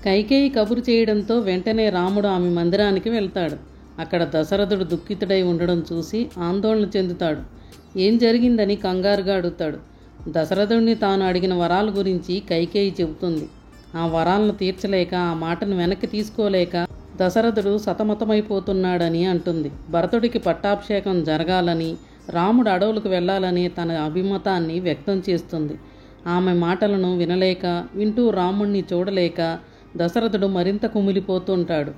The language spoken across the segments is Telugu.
కైకేయి కబురు చేయడంతో వెంటనే రాముడు ఆమె మందిరానికి వెళ్తాడు. అక్కడ దశరథుడు దుఃఖితుడై ఉండడం చూసి ఆందోళన చెందుతాడు. ఏం జరిగిందని కంగారుగా అడుగుతాడు. దశరథుడిని తాను అడిగిన వరాల గురించి కైకేయి చెబుతుంది. ఆ వరాలను తీర్చలేక, ఆ మాటను వెనక్కి తీసుకోలేక దశరథుడు సతమతమైపోతున్నాడని అంటుంది. భరతుడికి పట్టాభిషేకం జరగాలని, రాముడు అడవులకు వెళ్ళాలని తన అభిమతాన్ని వ్యక్తం చేస్తుంది. ఆమె మాటలను వినలేక, వింటూ రాముణ్ణి చూడలేక దశరథుడు మరింత కుమిలిపోతుంటాడు.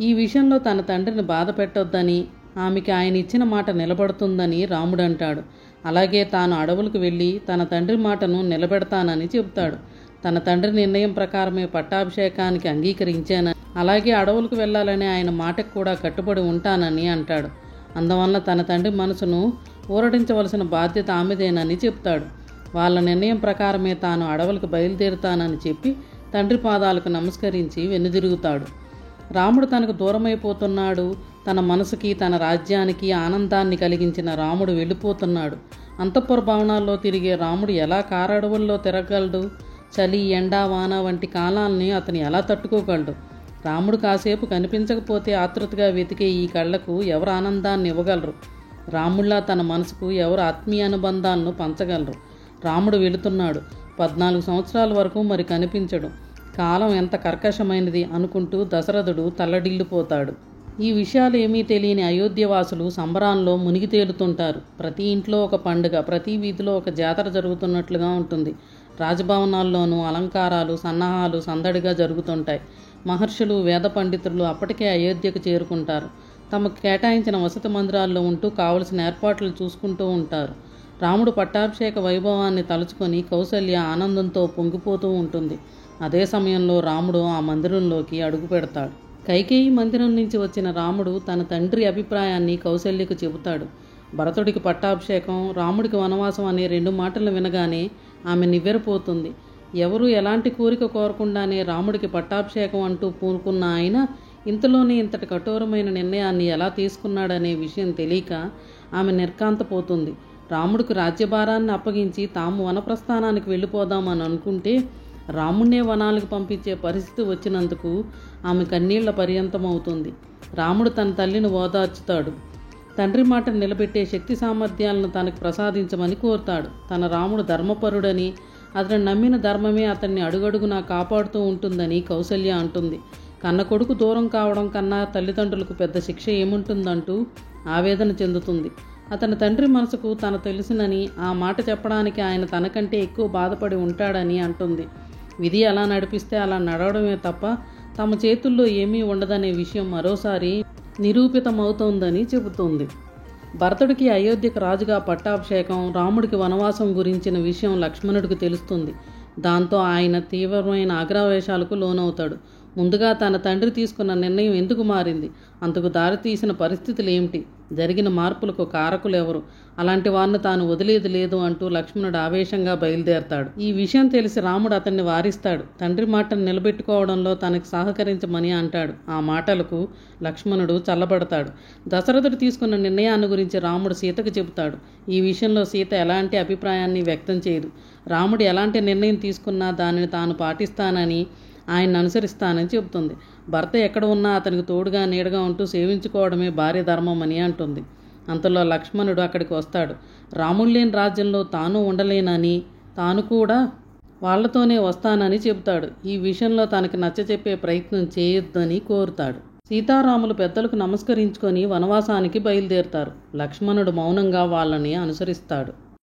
ఈ విషయంలో తన తండ్రిని బాధ పెట్టొద్దని, ఆమెకి ఆయన ఇచ్చిన మాట నిలబడుతుందని రాముడు అంటాడు. అలాగే తాను అడవులకు వెళ్ళి తన తండ్రి మాటను నిలబెడతానని చెబుతాడు. తన తండ్రి నిర్ణయం ప్రకారమే పట్టాభిషేకానికి అంగీకరించానని, అలాగే అడవులకు వెళ్ళాలని ఆయన మాటకు కూడా కట్టుబడి ఉంటానని అంటాడు. అందువల్ల తన తండ్రి మనసును ఊరడించవలసిన బాధ్యత ఆమెదేనని చెప్తాడు. వాళ్ళ నిర్ణయం ప్రకారమే తాను అడవులకు బయలుదేరుతానని చెప్పి తండ్రి పాదాలకు నమస్కరించి వెనుదిరుగుతాడు. రాముడు తనకు దూరమైపోతున్నాడు. తన మనసుకి, తన రాజ్యానికి ఆనందాన్ని కలిగించిన రాముడు వెళ్ళిపోతున్నాడు. అంతఃపుర భవనాల్లో తిరిగే రాముడు ఎలా కారడవుల్లో తిరగలడు? చలి, ఎండ, వాన వంటి కాలాల్ని అతను ఎలా తట్టుకోగలడు? రాముడు కాసేపు కనిపించకపోతే ఆతృతగా వెతికే ఈ కళ్ళకు ఎవరు ఆనందాన్ని ఇవ్వగలరు? రాముడిలా తన మనసుకు ఎవరు ఆత్మీయ అనుబంధాలను పంచగలరు? రాముడు వెళుతున్నాడు. 14 సంవత్సరాల వరకు మరి కనిపించడు. కాలం ఎంత కర్కశమైనది అనుకుంటూ దశరథుడు తల్లడిల్లిపోతాడు. ఈ విషయాలు ఏమీ తెలియని అయోధ్యవాసులు సంబరాల్లో మునిగి తేలుతుంటారు. ప్రతి ఇంట్లో ఒక పండుగ, ప్రతి వీధిలో ఒక జాతర జరుగుతున్నట్లుగా ఉంటుంది. రాజభవనాల్లోనూ అలంకారాలు, సన్నాహాలు సందడిగా జరుగుతుంటాయి. మహర్షులు, వేద పండితులు అప్పటికే అయోధ్యకు చేరుకుంటారు. తమకు కేటాయించిన వసతి మందిరాల్లో ఉంటూ కావలసిన ఏర్పాట్లు చూసుకుంటూ ఉంటారు. రాముడు పట్టాభిషేక వైభవాన్ని తలుచుకొని కౌసల్య ఆనందంతో పొంగిపోతూ ఉంటుంది. అదే సమయంలో రాముడు ఆ మందిరంలోకి అడుగు పెడతాడు. కైకేయి మందిరం నుంచి వచ్చిన రాముడు తన తండ్రి అభిప్రాయాన్ని కౌసల్యకు చెబుతాడు. భరతుడికి పట్టాభిషేకం, రాముడికి వనవాసం అనే 2 మాటలు వినగానే ఆమె నివ్వెరపోతుంది. ఎవరూ ఎలాంటి కోరిక కోరకుండానే రాముడికి పట్టాభిషేకం అంటూ పూనుకున్న ఆయన ఇంతలోనే ఇంతటి కఠోరమైన నిర్ణయాన్ని ఎలా తీసుకున్నాడనే విషయం తెలియక ఆమె నిర్ఘాంతపోతుంది. రాముడికి రాజ్యభారాన్ని అప్పగించి తాము వనప్రస్థానానికి వెళ్ళిపోదామని అనుకుంటే రాముణ్ణే వనాలకు పంపించే పరిస్థితి వచ్చినందుకు ఆమె కన్నీళ్ల పర్యంతమవుతుంది. రాముడు తన తల్లిని ఓదార్చుతాడు. తండ్రి మాటను నిలబెట్టే శక్తి సామర్థ్యాలను తనకు ప్రసాదించమని కోరుతాడు. తన రాముడు ధర్మపరుడని, అతను నమ్మిన ధర్మమే అతన్ని అడుగడుగునా కాపాడుతూ ఉంటుందని కౌసల్య అంటుంది. కన్న కొడుకు దూరం కావడం కన్నా తల్లిదండ్రులకు పెద్ద శిక్ష ఏముంటుందంటూ ఆవేదన చెందుతుంది. అతని తండ్రి మనసుకు తన తెలుసునని, ఆ మాట చెప్పడానికి ఆయన తనకంటే ఎక్కువ బాధపడి ఉంటాడని అంటుంది. విధి ఎలా నడిపిస్తే అలా నడవడమే తప్ప తమ చేతుల్లో ఏమీ ఉండదనే విషయం మరోసారి నిరూపితమవుతోందని చెబుతోంది. భరతుడికి అయోధ్యకు రాజుగా పట్టాభిషేకం, రాముడికి వనవాసం గురించిన విషయం లక్ష్మణుడికి తెలుస్తుంది. దాంతో ఆయన తీవ్రమైన ఆగ్రహవేశాలకు లోనవుతాడు. ముందుగా తన తండ్రి తీసుకున్న నిర్ణయం ఎందుకు మారింది? అందుకు దారితీసిన పరిస్థితులు ఏమిటి? జరిగిన మార్పులకు కారకులు ఎవరు? అలాంటి వారిని తాను వదిలేది లేదు అంటూ లక్ష్మణుడు ఆవేశంగా బయలుదేరతాడు. ఈ విషయం తెలిసి రాముడు అతన్ని వారిస్తాడు. తండ్రి మాటను నిలబెట్టుకోవడంలో తనకు సహకరించమని అంటాడు. ఆ మాటలకు లక్ష్మణుడు చల్లబడతాడు. దశరథుడు తీసుకున్న నిర్ణయాన్ని గురించి రాముడు సీతకు చెబుతాడు. ఈ విషయంలో సీత ఎలాంటి అభిప్రాయాన్ని వ్యక్తం చేయదు. రాముడు ఎలాంటి నిర్ణయం తీసుకున్నా దానిని తాను పాటిస్తానని, ఆయన్ని అనుసరిస్తానని చెబుతుంది. భర్త ఎక్కడ ఉన్నా అతనికి తోడుగా నీడగా ఉంటూ సేవించుకోవడమే భార్య ధర్మం అని అంటుంది. అంతలో లక్ష్మణుడు అక్కడికి వస్తాడు. రాముడు లేని రాజ్యంలో తాను ఉండలేనని, తాను కూడా వాళ్లతోనే వస్తానని చెబుతాడు. ఈ విషయంలో తనకి నచ్చచెప్పే ప్రయత్నం చేయొద్దని కోరుతాడు. సీతారాములు పెద్దలకు నమస్కరించుకొని వనవాసానికి బయలుదేరుతారు. లక్ష్మణుడు మౌనంగా వాళ్ళని అనుసరిస్తాడు.